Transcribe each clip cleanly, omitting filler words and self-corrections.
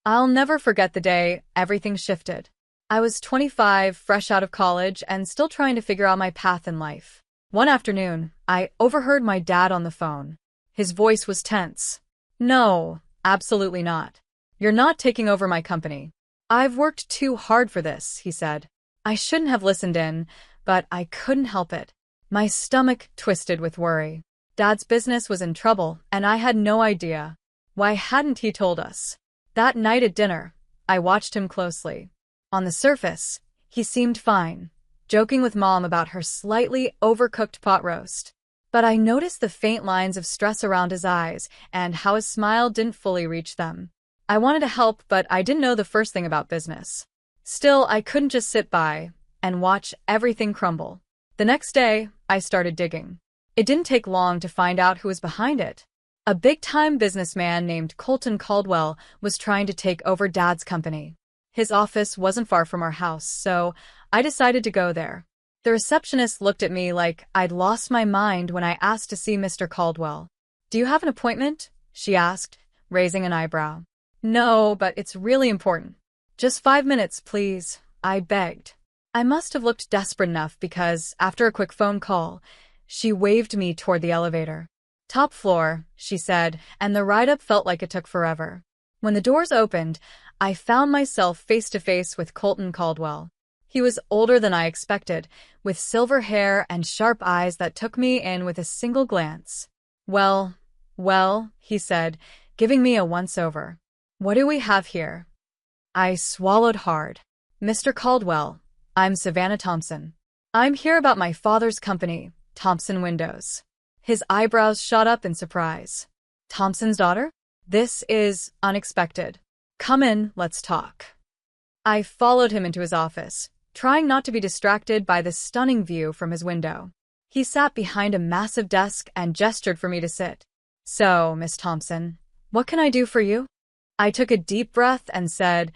I'll never forget the day everything shifted. I was 25, fresh out of college, and still trying to figure out my path in life. One afternoon, I overheard my dad on the phone. His voice was tense. "No, absolutely not. You're not taking over my company. I've worked too hard for this," he said. I shouldn't have listened in, but I couldn't help it. My stomach twisted with worry. Dad's business was in trouble, and I had no idea. Why hadn't he told us? That night at dinner, I watched him closely. On the surface, he seemed fine, joking with Mom about her slightly overcooked pot roast. But I noticed the faint lines of stress around his eyes and how his smile didn't fully reach them. I wanted to help, but I didn't know the first thing about business. Still, I couldn't just sit by and watch everything crumble. The next day, I started digging. It didn't take long to find out who was behind it. A big-time businessman named Colton Caldwell was trying to take over Dad's company. His office wasn't far from our house, so I decided to go there. The receptionist looked at me like I'd lost my mind when I asked to see Mr. Caldwell. "Do you have an appointment?" she asked, raising an eyebrow. "No, but it's really important." "Just 5 minutes, please," I begged. I must have looked desperate enough because, after a quick phone call, she waved me toward the elevator. "Top floor," she said, and the ride-up felt like it took forever. When the doors opened, I found myself face-to-face with Colton Caldwell. He was older than I expected, with silver hair and sharp eyes that took me in with a single glance. Well, he said, giving me a once-over. "What do we have here?" I swallowed hard. "Mr. Caldwell, I'm Savannah Thompson. I'm here about my father's company, Thompson Windows." His eyebrows shot up in surprise. "Thompson's daughter? This is unexpected. Come in, let's talk." I followed him into his office, trying not to be distracted by the stunning view from his window. He sat behind a massive desk and gestured for me to sit. "So, Miss Thompson, what can I do for you?" I took a deep breath and said,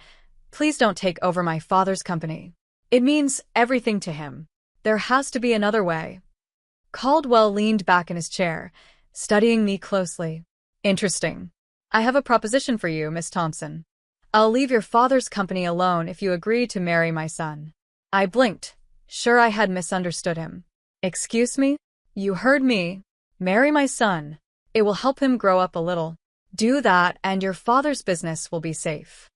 "Please don't take over my father's company. It means everything to him. There has to be another way." Caldwell leaned back in his chair, studying me closely. "Interesting. I have a proposition for you, Miss Thompson. I'll leave your father's company alone if you agree to marry my son." I blinked, sure I had misunderstood him. "Excuse me? You heard me. Marry my son. It will help him grow up a little. Do that and your father's business will be safe."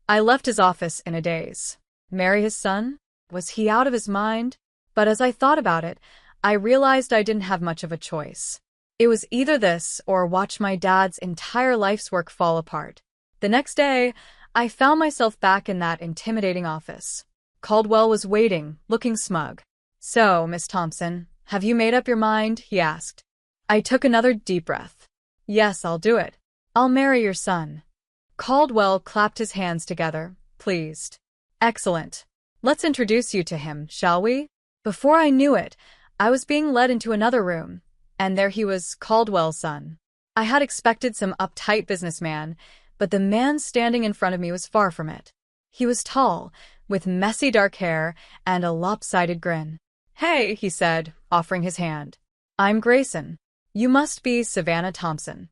I left his office in a daze. Marry his son? Was he out of his mind? But as I thought about it, I realized I didn't have much of a choice. It was either this or watch my dad's entire life's work fall apart. The next day, I found myself back in that intimidating office. Caldwell was waiting, looking smug. "So, Miss Thompson, have you made up your mind?" he asked. I took another deep breath. "Yes, I'll do it. I'll marry your son." Caldwell clapped his hands together, pleased. "Excellent. Let's introduce you to him, shall we?" Before I knew it, I was being led into another room, and there he was, Caldwell's son. I had expected some uptight businessman, but the man standing in front of me was far from it. He was tall, with messy dark hair and a lopsided grin. "Hey," he said, offering his hand. "I'm Grayson. You must be Savannah Thompson."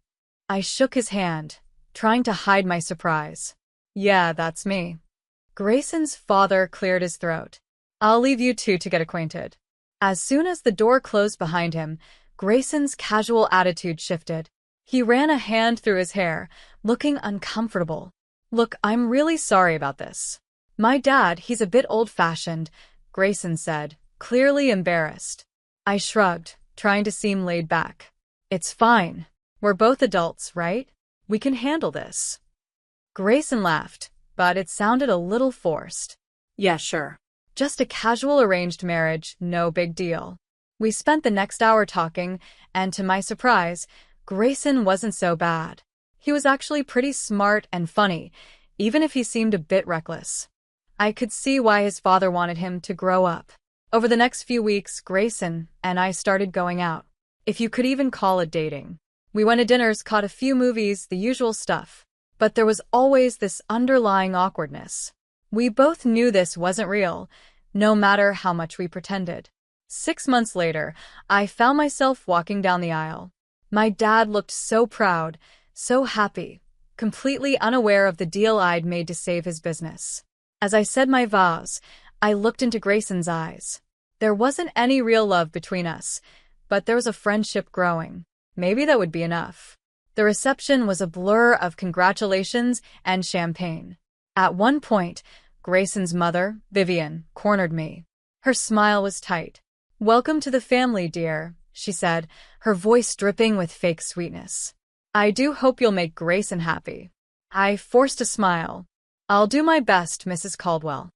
I shook his hand, trying to hide my surprise. "Yeah, that's me." Grayson's father cleared his throat. "I'll leave you two to get acquainted." As soon as the door closed behind him, Grayson's casual attitude shifted. He ran a hand through his hair, looking uncomfortable. "Look, I'm really sorry about this. My dad, he's a bit old-fashioned," Grayson said, clearly embarrassed. I shrugged, trying to seem laid back. "It's fine. We're both adults, right? We can handle this." Grayson laughed, but it sounded a little forced. "Yeah, sure. Just a casual arranged marriage, no big deal." We spent the next hour talking, and to my surprise, Grayson wasn't so bad. He was actually pretty smart and funny, even if he seemed a bit reckless. I could see why his father wanted him to grow up. Over the next few weeks, Grayson and I started going out, if you could even call it dating. We went to dinners, caught a few movies, the usual stuff. But there was always this underlying awkwardness. We both knew this wasn't real, no matter how much we pretended. 6 months later, I found myself walking down the aisle. My dad looked so proud, so happy. completely unaware of the deal I'd made to save his business. As I said my vows, I looked into Grayson's eyes. There wasn't any real love between us, but there was a friendship growing. Maybe that would be enough. The reception was a blur of congratulations and champagne. At one point, Grayson's mother, Vivian, cornered me. Her smile was tight. "Welcome to the family, dear," she said, her voice dripping with fake sweetness. "I do hope you'll make Grayson happy." I forced a smile. "I'll do my best, Mrs. Caldwell."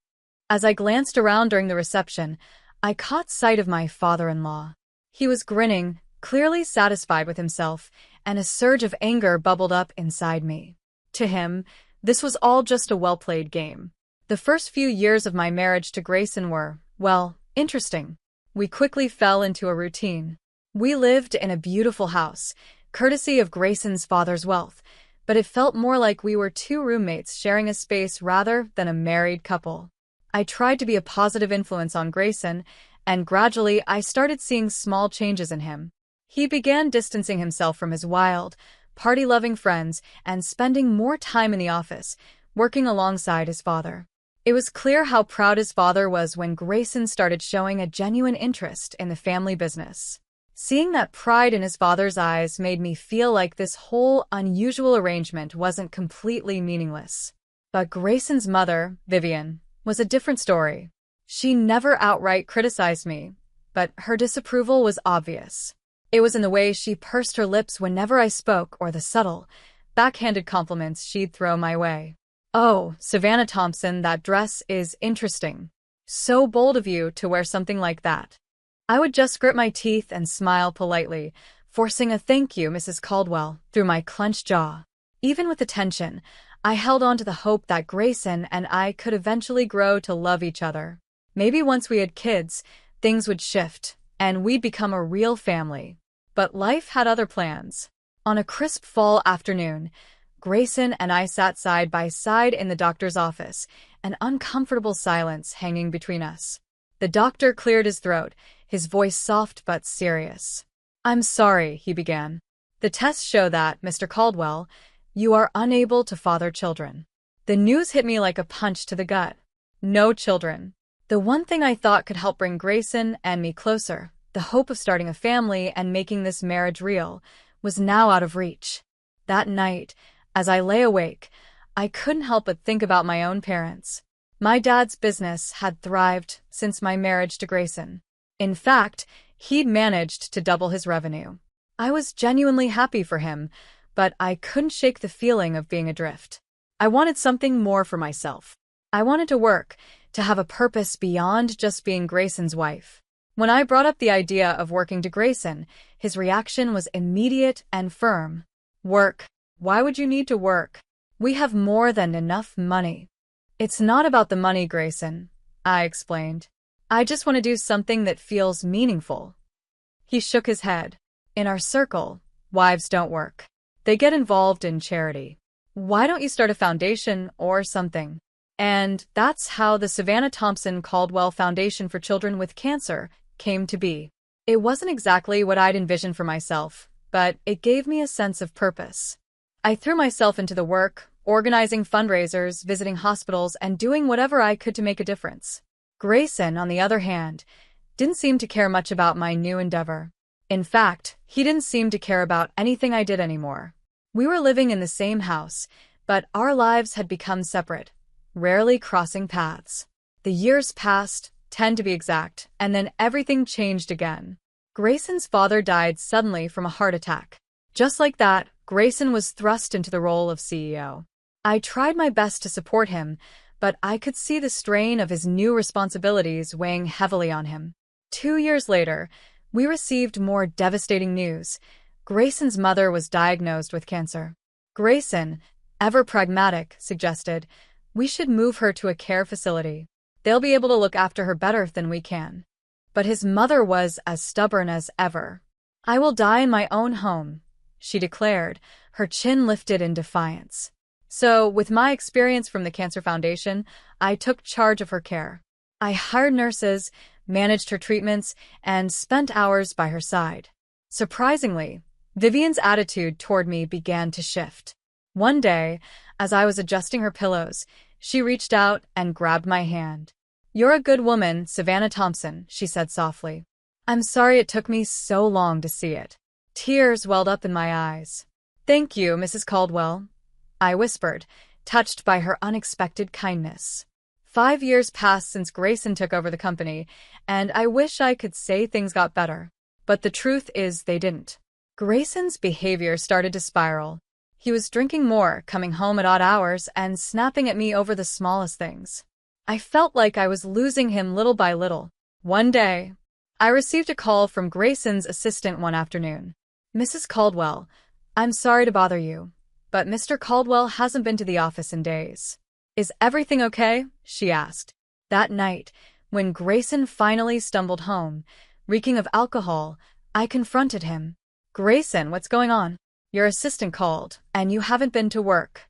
As I glanced around during the reception, I caught sight of my father-in-law. He was grinning, clearly satisfied with himself, and a surge of anger bubbled up inside me. To him, this was all just a well-played game. The first few years of my marriage to Grayson were, well, interesting. We quickly fell into a routine. We lived in a beautiful house, courtesy of Grayson's father's wealth, but it felt more like we were two roommates sharing a space rather than a married couple. I tried to be a positive influence on Grayson, and gradually I started seeing small changes in him. He began distancing himself from his wild, party-loving friends and spending more time in the office, working alongside his father. It was clear how proud his father was when Grayson started showing a genuine interest in the family business. Seeing that pride in his father's eyes made me feel like this whole unusual arrangement wasn't completely meaningless. But Grayson's mother, Vivian, was a different story. She never outright criticized me, but her disapproval was obvious. It was in the way she pursed her lips whenever I spoke or the subtle, backhanded compliments she'd throw my way. "Oh, Savannah Thompson, that dress is interesting. So bold of you to wear something like that." I would just grit my teeth and smile politely, forcing a "thank you, Mrs. Caldwell," through my clenched jaw. Even with the tension, I held on to the hope that Grayson and I could eventually grow to love each other. Maybe once we had kids, things would shift, and we'd become a real family. But life had other plans. On a crisp fall afternoon, Grayson and I sat side by side in the doctor's office, an uncomfortable silence hanging between us. The doctor cleared his throat, his voice soft but serious. "I'm sorry," he began. "The tests show that, Mr. Caldwell, you are unable to father children." The news hit me like a punch to the gut. No children. The one thing I thought could help bring Grayson and me closer, the hope of starting a family and making this marriage real, was now out of reach. That night, as I lay awake, I couldn't help but think about my own parents. My dad's business had thrived since my marriage to Grayson. In fact, he'd managed to double his revenue. I was genuinely happy for him, but I couldn't shake the feeling of being adrift. I wanted something more for myself. I wanted to work, to have a purpose beyond just being Grayson's wife. When I brought up the idea of working to Grayson, his reaction was immediate and firm. "Work? Why would you need to work? We have more than enough money." "It's not about the money, Grayson," I explained. "I just want to do something that feels meaningful." He shook his head. "In our circle, wives don't work. They get involved in charity. Why don't you start a foundation or something?" And that's how the Savannah Thompson Caldwell Foundation for Children with Cancer came to be. It wasn't exactly what I'd envisioned for myself, but it gave me a sense of purpose. I threw myself into the work, organizing fundraisers, visiting hospitals, and doing whatever I could to make a difference. Grayson, on the other hand, didn't seem to care much about my new endeavor. In fact, he didn't seem to care about anything I did anymore. We were living in the same house, but our lives had become separate, rarely crossing paths. The years passed, 10 to be exact, and then everything changed again. Grayson's father died suddenly from a heart attack. Just like that, Grayson was thrust into the role of CEO. I tried my best to support him, but I could see the strain of his new responsibilities weighing heavily on him. 2 years later, we received more devastating news. Grayson's mother was diagnosed with cancer. Grayson, ever pragmatic, suggested, "We should move her to a care facility. They'll be able to look after her better than we can." But his mother was as stubborn as ever. "I will die in my own home," she declared, her chin lifted in defiance. So, with my experience from the Cancer Foundation, I took charge of her care. I hired nurses, managed her treatments, and spent hours by her side. Surprisingly, Vivian's attitude toward me began to shift. One day, as I was adjusting her pillows, she reached out and grabbed my hand. "You're a good woman, Savannah Thompson," she said softly. "I'm sorry it took me so long to see it." Tears welled up in my eyes. "Thank you, Mrs. Caldwell," I whispered, touched by her unexpected kindness. 5 years passed since Grayson took over the company, and I wish I could say things got better. But the truth is they didn't. Grayson's behavior started to spiral. He was drinking more, coming home at odd hours, and snapping at me over the smallest things. I felt like I was losing him little by little. One day, I received a call from Grayson's assistant one afternoon. "Mrs. Caldwell, I'm sorry to bother you, but Mr. Caldwell hasn't been to the office in days." "Is everything okay?" she asked. That night, when Grayson finally stumbled home, reeking of alcohol, I confronted him. "Grayson, what's going on? Your assistant called, and you haven't been to work."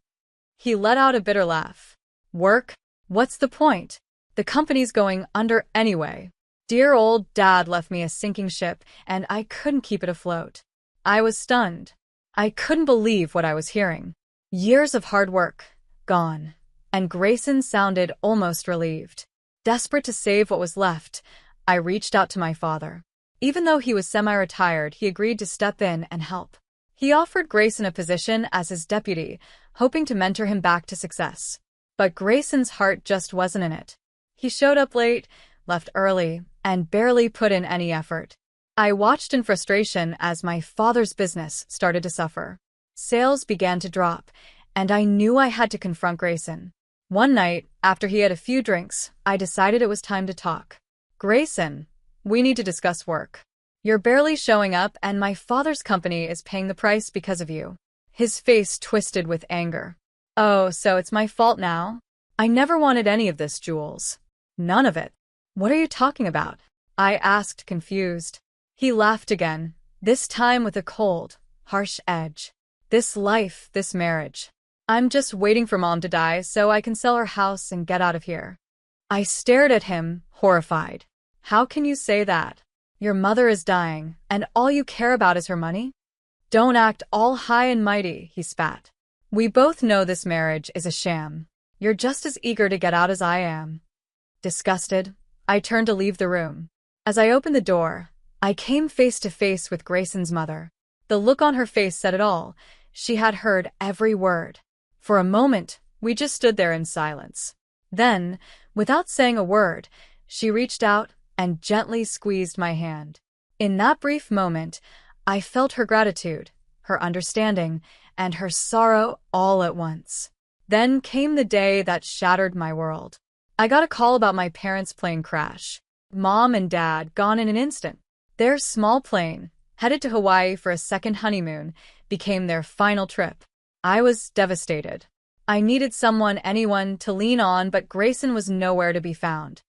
He let out a bitter laugh. "Work? What's the point? The company's going under anyway. Dear old Dad left me a sinking ship, and I couldn't keep it afloat." I was stunned. I couldn't believe what I was hearing. Years of hard work, gone. And Grayson sounded almost relieved. Desperate to save what was left, I reached out to my father. Even though he was semi-retired, he agreed to step in and help. He offered Grayson a position as his deputy, hoping to mentor him back to success. But Grayson's heart just wasn't in it. He showed up late, left early, and barely put in any effort. I watched in frustration as my father's business started to suffer. Sales began to drop, and I knew I had to confront Grayson. One night, after he had a few drinks, I decided it was time to talk. "Grayson, we need to discuss work. You're barely showing up, and my father's company is paying the price because of you." His face twisted with anger. "Oh, so it's my fault now? I never wanted any of this, Jules. None of it." "What are you talking about?" I asked, confused. He laughed again, this time with a cold, harsh edge. "This life, this marriage. I'm just waiting for Mom to die so I can sell her house and get out of here." I stared at him, horrified. "How can you say that? Your mother is dying, and all you care about is her money?" "Don't act all high and mighty," he spat. "We both know this marriage is a sham. You're just as eager to get out as I am." Disgusted, I turned to leave the room. As I opened the door, I came face to face with Grayson's mother. The look on her face said it all. She had heard every word. For a moment, we just stood there in silence. Then, without saying a word, she reached out and gently squeezed my hand. In that brief moment, I felt her gratitude, her understanding, and her sorrow all at once. Then came the day that shattered my world. I got a call about my parents' plane crash. Mom and Dad gone in an instant. Their small plane, headed to Hawaii for a second honeymoon, became their final trip. I was devastated. I needed anyone to lean on, but Grayson was nowhere to be found.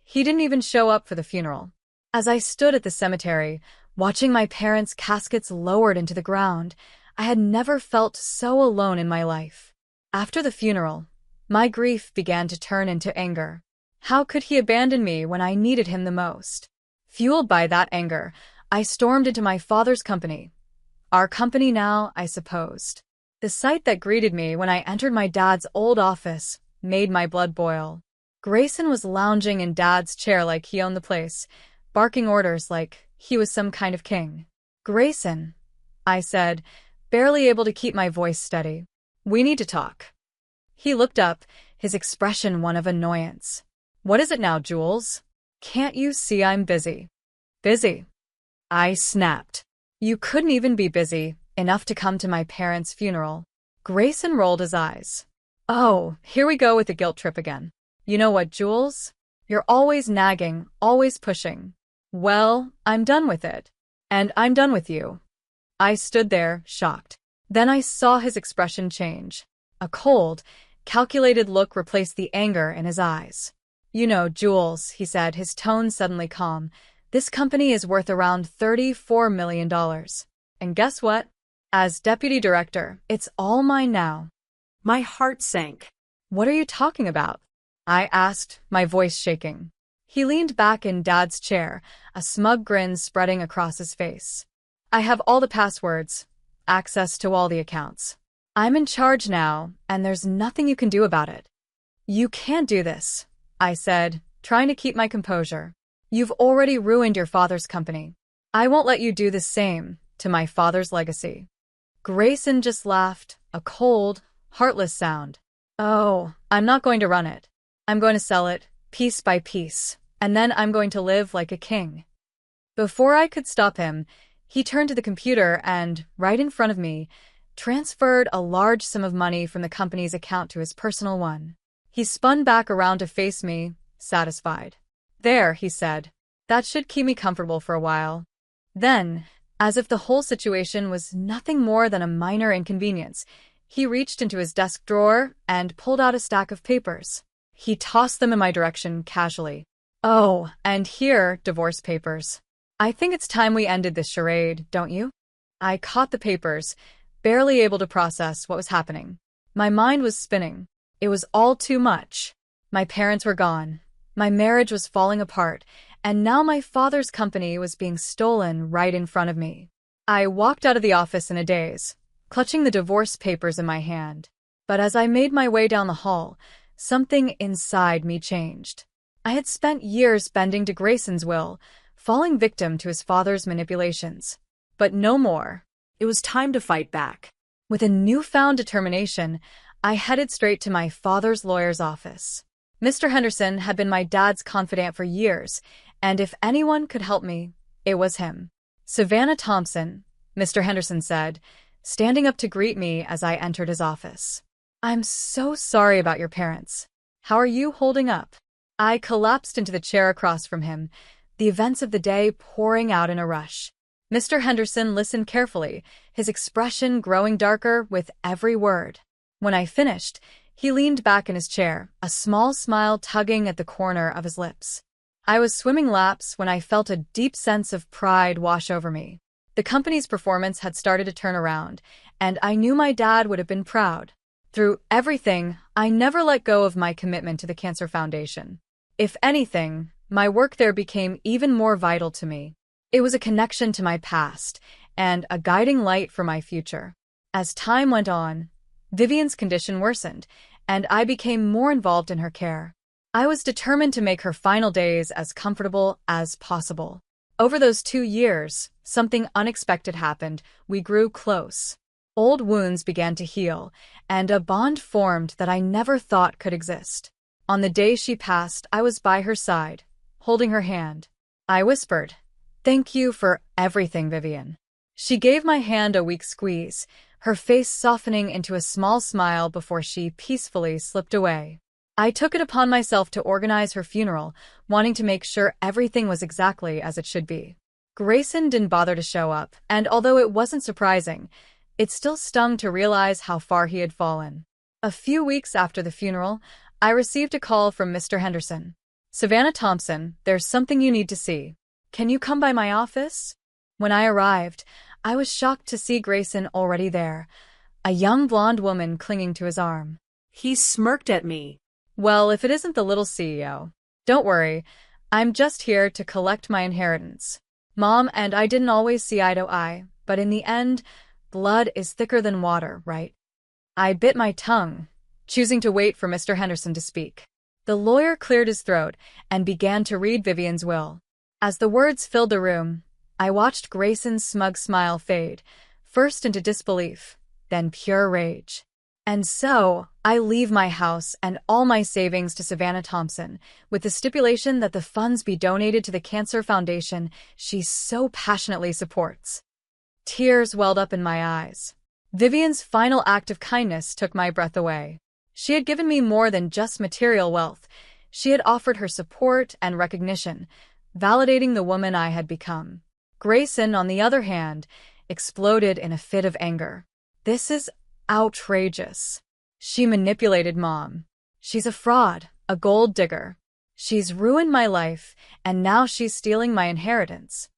He didn't even show up for the funeral. As I stood at the cemetery, watching my parents' caskets lowered into the ground, I had never felt so alone in my life. After the funeral, my grief began to turn into anger. How could he abandon me when I needed him the most? Fueled by that anger, I stormed into my father's company. Our company now, I supposed. The sight that greeted me when I entered my dad's old office made my blood boil. Grayson was lounging in Dad's chair like he owned the place, barking orders like he was some kind of king. "Grayson," I said, barely able to keep my voice steady. "We need to talk." He looked up, his expression one of annoyance. "What is it now, Jules? Can't you see I'm busy?" "Busy?" I snapped. "You couldn't even be busy enough to come to my parents' funeral." Grayson rolled his eyes. "Oh, here we go with the guilt trip again. You know what, Jules? You're always nagging, always pushing. Well, I'm done with it. And I'm done with you." I stood there, shocked. Then I saw his expression change. A cold, calculated look replaced the anger in his eyes. "You know, Jules," he said, his tone suddenly calm, "this company is worth around $34 million. And guess what? As deputy director, it's all mine now." My heart sank. "What are you talking about?" I asked, my voice shaking. He leaned back in Dad's chair, a smug grin spreading across his face. "I have all the passwords, access to all the accounts. I'm in charge now, and there's nothing you can do about it. You can't do this, I said, trying to keep my composure. You've already ruined your father's company. I won't let you do the same to my father's legacy. Grayson just laughed, a cold, heartless sound. Oh, I'm not going to run it. I'm going to sell it, piece by piece, and then I'm going to live like a king. Before I could stop him, he turned to the computer and, right in front of me, transferred a large sum of money from the company's account to his personal one. He spun back around to face me, satisfied. There, he said. That should keep me comfortable for a while. Then, as if the whole situation was nothing more than a minor inconvenience, he reached into his desk drawer and pulled out a stack of papers. He tossed them in my direction casually. Oh, and here, divorce papers. I think it's time we ended this charade, don't you? I caught the papers, barely able to process what was happening. My mind was spinning. It was all too much. My parents were gone. My marriage was falling apart, and now my father's company was being stolen right in front of me. I walked out of the office in a daze, clutching the divorce papers in my hand. But as I made my way down the hall, something inside me changed. I had spent years bending to Grayson's will, falling victim to his father's manipulations. But no more. It was time to fight back. With a newfound determination, I headed straight to my father's lawyer's office. Mr. Henderson had been my dad's confidant for years, and if anyone could help me, it was him. Savannah Thompson, Mr. Henderson said, standing up to greet me as I entered his office. I'm so sorry about your parents. How are you holding up? I collapsed into the chair across from him, the events of the day pouring out in a rush. Mr. Henderson listened carefully, his expression growing darker with every word. When I finished, he leaned back in his chair, a small smile tugging at the corner of his lips. I was swimming laps when I felt a deep sense of pride wash over me. The company's performance had started to turn around, and I knew my dad would have been proud. Through everything, I never let go of my commitment to the Cancer Foundation. If anything, my work there became even more vital to me. It was a connection to my past and a guiding light for my future. As time went on, Vivian's condition worsened, and I became more involved in her care. I was determined to make her final days as comfortable as possible. Over those 2 years, something unexpected happened. We grew close. Old wounds began to heal, and a bond formed that I never thought could exist. On the day she passed, I was by her side, holding her hand. I whispered, "Thank you for everything, Vivian." She gave my hand a weak squeeze, her face softening into a small smile before she peacefully slipped away. I took it upon myself to organize her funeral, wanting to make sure everything was exactly as it should be. Grayson didn't bother to show up, and although it wasn't surprising, it still stung to realize how far he had fallen. A few weeks after the funeral, I received a call from Mr. Henderson. "Savannah Thompson, there's something you need to see. Can you come by my office?" When I arrived, I was shocked to see Grayson already there, a young blonde woman clinging to his arm. He smirked at me. "Well, if it isn't the little CEO. Don't worry, I'm just here to collect my inheritance. Mom and I didn't always see eye to eye, but in the end, blood is thicker than water, right?" I bit my tongue, choosing to wait for Mr. Henderson to speak. The lawyer cleared his throat and began to read Vivian's will. As the words filled the room, I watched Grayson's smug smile fade, first into disbelief, then pure rage. "And so, I leave my house and all my savings to Savannah Thompson, with the stipulation that the funds be donated to the Cancer Foundation she so passionately supports." Tears welled up in my eyes. Vivian's final act of kindness took my breath away. She had given me more than just material wealth. She had offered her support and recognition, validating the woman I had become. Grayson, on the other hand, exploded in a fit of anger. "This is outrageous. She manipulated Mom. She's a fraud, a gold digger. She's ruined my life, and now she's stealing my inheritance."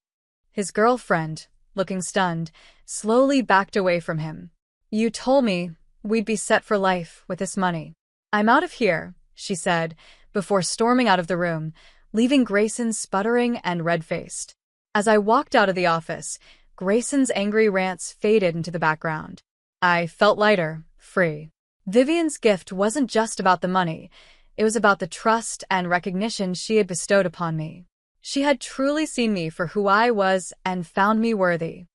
His girlfriend, looking stunned, slowly backed away from him. "You told me we'd be set for life with this money. I'm out of here," she said, before storming out of the room, leaving Grayson sputtering and red-faced. As I walked out of the office, Grayson's angry rants faded into the background. I felt lighter, free. Vivian's gift wasn't just about the money. It was about the trust and recognition she had bestowed upon me. She had truly seen me for who I was and found me worthy.